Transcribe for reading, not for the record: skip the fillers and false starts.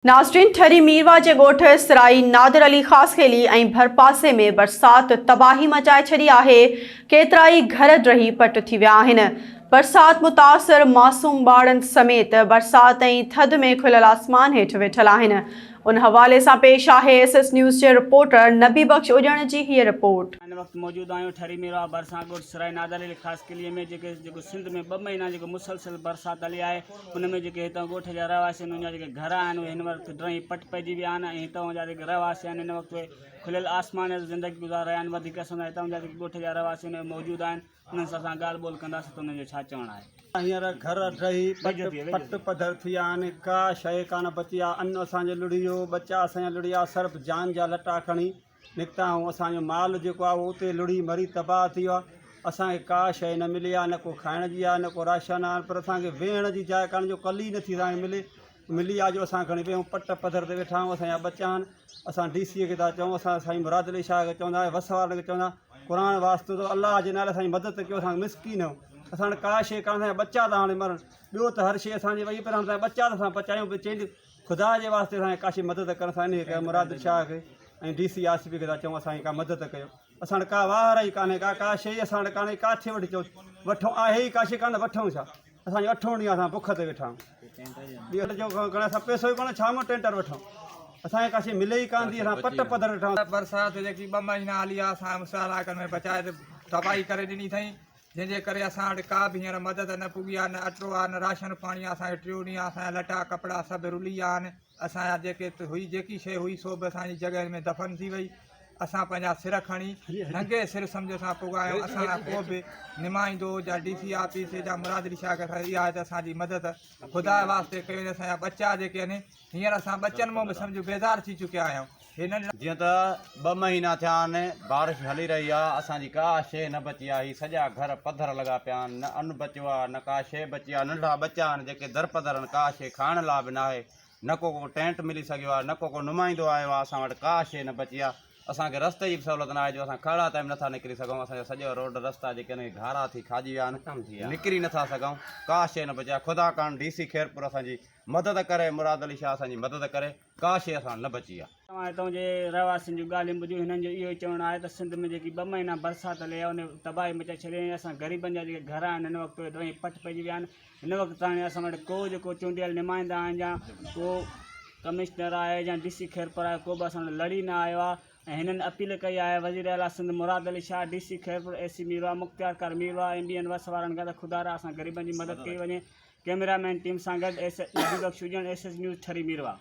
नाज़रीन, ठरी मीरवा जे ॻोठ सराई नादिर अली ख़ास खेली ऐं भरपासे में बरसात तबाही मचाए छॾी आहे। केतिराई घर ड्रही पट थी विया आहिनि। बरसात मुतासिर मासूम ॿारनि समेत बरसात ऐं थधि में खुलियल आसमान हेठि वेठल आहिनि। उन हवाले सां पेश आहे SS न्यूज़ जे रिपोर्टर नबी बख्श उजण जी हीअ रिपोर्ट। इन वक्त मौजूद आहियूं ठरी मीरवा बरसात ॻोठ सराय नादिर अली ख़ास किले में जेको सिंध में 2 महीना जेको मुसलसल बरसात हली आहे उन में जेके हितां ॻोठ जा रहवासी आहिनि उन जा जेके घर आहिनि उहे हिन वक़्तु ड्रही पट पइजी विया आहिनि ऐं हितां जा जेके रहवासी आहिनि हिन वक़्तु खुलियल आसमान ते ज़िंदगी गुज़ार रहिया आहिनि। वधीक असां हितां जा जेके ॻोठ जा रहवासी आहिनि मौजूदु आहिनि उन्हनि सां असां ॻाल्हि ॿोल कंदासीं त उन्हनि जो छा चवणु आहे। हींअर घर ड्रही पट पधर थी विया आहिनि, का शइ कान बची आहे। अन्न असांजो लुड़ी वियो, बच्चा असांजा लुड़ी विया, सिर्फ़ु जान जा लटा खणी निकिता ऐं असांजो माल जेको आहे उहो उते लुड़ी मरी तबाह थी वियो आहे। असांखे का शइ न मिली आहे, न को खाइण जी आहे, न को राशन आहे, पर असांखे वेहण जी जाइ कान जो कली नथी असांखे मिली आहे जो असां खणी वियूं पट पधर ते वेठा आहियूं। असांजा बच्चा आहिनि, असां DC खे था चऊं, असां साईं मुराद अली शाह खे चवंदा, वसवार खे चवंदा, क़ुर वास्तो तो अलाह जे नाले असांजी मदद कयो, असांखे मिसकीन आहियूं। असां वटि का शइ कान, असांजा बच्चा था हाणे मरनि, ॿियो त हर शइ असांजी वई पर हाणे बच्चा त असां पचायूं पिया। चई ख़ुदा जे वास्ते असांखे का शइ मदद करणु, असां इन खे मुराद शाह खे ऐं DC RCP खे था चऊं असांजी का मदद कयो। असां वटि का वार ई कान्हे, का शइ असां वटि कान्हे, काथे वठी चओ वठूं आहे ई का शइ कान, वठूं छा? असांजी 8 ॾींहं असां बुख ते वेठा आहियूं। ॿियो असां पैसो ई कोन, छा मां टेंटर वठूं? असांखे का शइ मिले ई कान थी, असां पट पधर वेठा आहियूं। बरसात जेकी 2 महीना हली आहे असां मुसालाकनि में बचाए तबाही करे ॾिनी अथई, जंहिंजे करे असां वटि का बि हींअर मदद न पुगी आहे, न अटो आहे, न राशन पाणी आहे। असांखे 3 ॾींहं असांजा लटा कपिड़ा सभु रुली विया आहिनि। असांजा जेकी शइ हुई सो बि असांजी जॻह में दफ़न थी वई। असां पंहिंजा सिर खणी नंगे सिर सम्झ सां पुॻा आहियूं। असां को बि निमाईंदो जा DC ऑफिस जा मुराद अली शाह खे इहा आहे त असांजी मदद ख़ुदा वास्ते कयो। असांजा बच्चा जेके आहिनि हींअर असां बच्चनि मां बि सम्झो बेज़ार थी चुकिया आहियूं। जीअं त 2 महीना थिया आहिनि, बारिश हली रही आहे, असांजी का शइ न बची आहे। ही सॼा घर पधर लॻा पिया आहिनि, न अन्न बचियो आहे, न का शइ बची आहे। नंढा बच्चा आहिनि जेके दर पधर आहिनि, का शइ खाइण लाइ बि न आहे, न को टेंट मिली सघियो आहे, न को नुमाइंदो आयो आहे। असां वटि का शइ न बची आहे। असांखे रस्ते जी बि सहूलियत न आहे जो असां खड़ा टाइम नथा निकिरी सघूं। असांजा सॼो रोड रस्ता जेके आहिनि घारा थी खाजी विया आहिनि, निकिरी नथा सघूं। का शइ न बची आहे। ख़ुदा कान DC खैरपुर असांजी मदद करे, मुराद अली शाह असांजी मदद करे, का शइ असां न बची आहे। तव्हां हितां जे रहवासियुनि जूं ॻाल्हियूं ॿुधियूं, हिननि जो इहो ई चवणु आहे त सिंध में जेकी 2 महीना बरसाति हले आहे उन तबाही मचाए छॾी। असां ग़रीबनि जा जेके घर आहिनि हिन वक़्तु ड्रही पट पइजी विया आहिनि। हिन वक़्तु ताईं असां वटि को जेको चूंडियल नुमाइंदा आहिनि या को कमिश्नर आहे या DC खैरपुर आहे, को बि असां वटि लड़ी न आयो आहे। ऐं हिननि अपील कई आहे वज़ीर आला Sindh Murad Ali Shah, DC Khairpur, AC मीरवा, Mukhtiar मीरवा, MBN वस वारनि खां त ख़ुदा असां ग़रीबनि जी मदद कई वञे। कैमरामैन टीम सां गॾु SS न्यूज़ ठरी मीरवा।